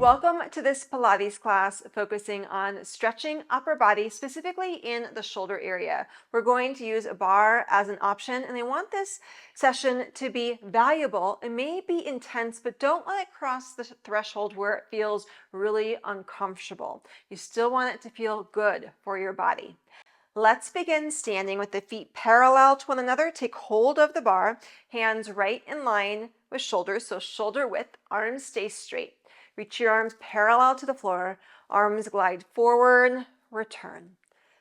Welcome to this Pilates class focusing on stretching upper body, specifically in the shoulder area. We're going to use a bar as an option, and I want this session to be valuable. It may be intense, but don't let it cross the threshold where it feels really uncomfortable. You still want it to feel good for your body. Let's begin standing with the feet parallel to one another. Take hold of the bar, hands right in line with shoulders, so shoulder width, arms stay straight. Reach your arms parallel to the floor, arms glide forward, return.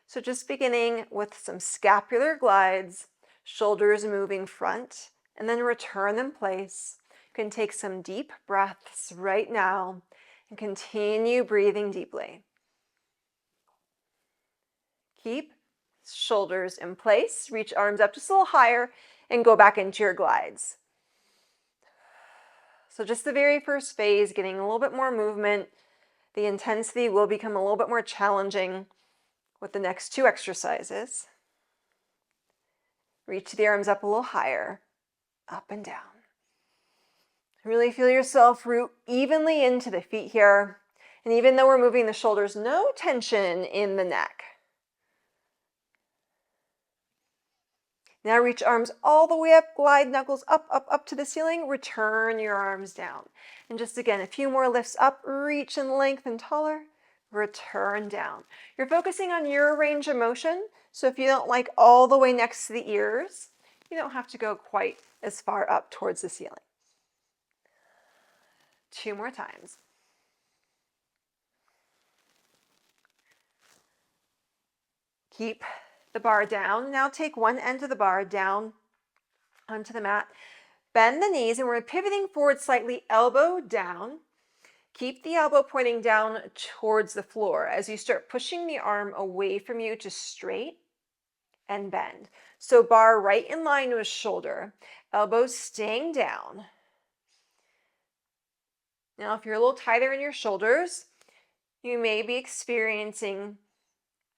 So just beginning with some scapular glides, shoulders moving front, and then return in place. You can take some deep breaths right now and continue breathing deeply. Keep shoulders in place, reach arms up just a little higher, and go back into your glides. So just the very first phase, getting a little bit more movement. The intensity will become a little bit more challenging with the next two exercises. Reach the arms up a little higher, up and down. Really feel yourself root evenly into the feet here. And even though we're moving the shoulders, no tension in the neck. Now reach arms all the way up, glide knuckles up, up, up to the ceiling, return your arms down. And just again, a few more lifts up, reach and lengthen taller, return down. You're focusing on your range of motion, so if you don't like all the way next to the ears, you don't have to go quite as far up towards the ceiling. 2 more times. Keep the bar down. Now take one end of the bar down onto the mat. Bend the knees, and we're pivoting forward slightly, elbow down. Keep the elbow pointing down towards the floor as you start pushing the arm away from you to straight and bend. So bar right in line with shoulder, elbows staying down. Now, if you're a little tighter in your shoulders, you may be experiencing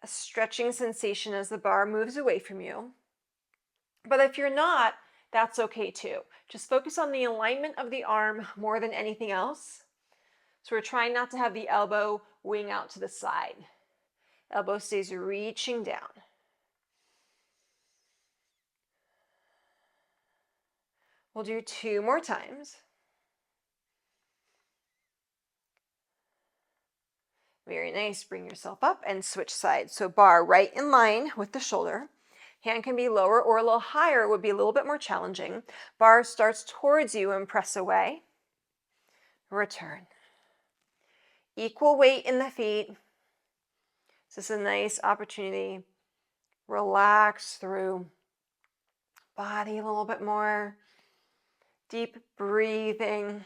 a stretching sensation as the bar moves away from you. But if you're not, that's okay too. Just focus on the alignment of the arm more than anything else. So we're trying not to have the elbow wing out to the side. Elbow stays reaching down. We'll do 2 more times. Very nice. Bring yourself up and switch sides. So bar right in line with the shoulder. Hand can be lower or a little higher, would be a little bit more challenging. Bar starts towards you and press away. Return. Equal weight in the feet. This is a nice opportunity. Relax through. Body a little bit more. Deep breathing.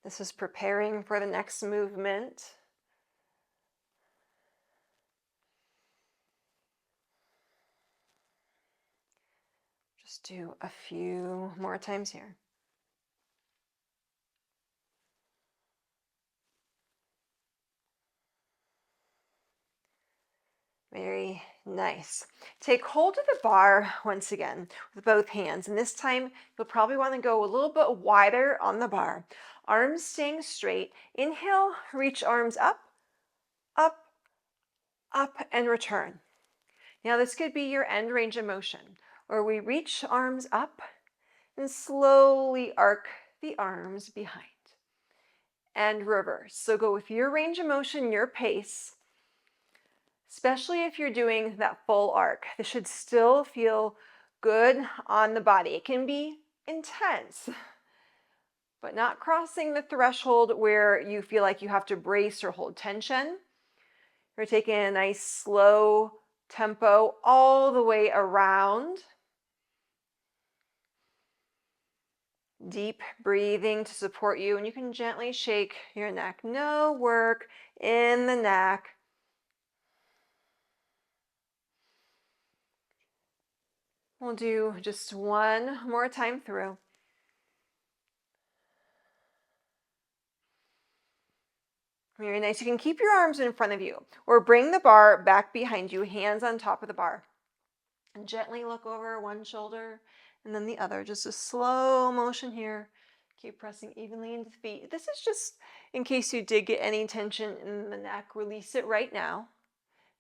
This is preparing for the next movement. Just do a few more times here. Very nice. Take hold of the bar once again with both hands, and this time you'll probably want to go a little bit wider on the bar. Arms staying straight. Inhale, reach arms up, up, up, and return. Now this could be your end range of motion, or we reach arms up and slowly arc the arms behind and reverse. So go with your range of motion, your pace. Especially if you're doing that full arc. This should still feel good on the body. It can be intense, but not crossing the threshold where you feel like you have to brace or hold tension. You're taking a nice slow tempo all the way around. Deep breathing to support you, and you can gently shake your neck. No work in the neck. We'll do just one more time through. Very nice. You can keep your arms in front of you or bring the bar back behind you, hands on top of the bar. And gently look over one shoulder and then the other. Just a slow motion here. Keep pressing evenly into the feet. This is just in case you did get any tension in the neck. Release it right now.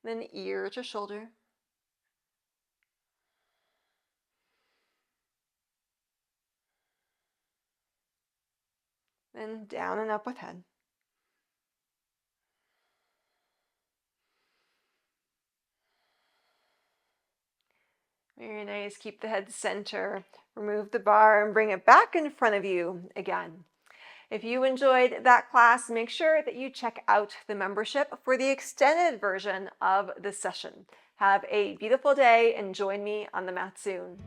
Then ear to shoulder. Then down and up with head. Very nice. Keep the head center. Remove the bar and bring it back in front of you again. If you enjoyed that class, make sure that you check out the membership for the extended version of this session. Have a beautiful day and join me on the mat soon.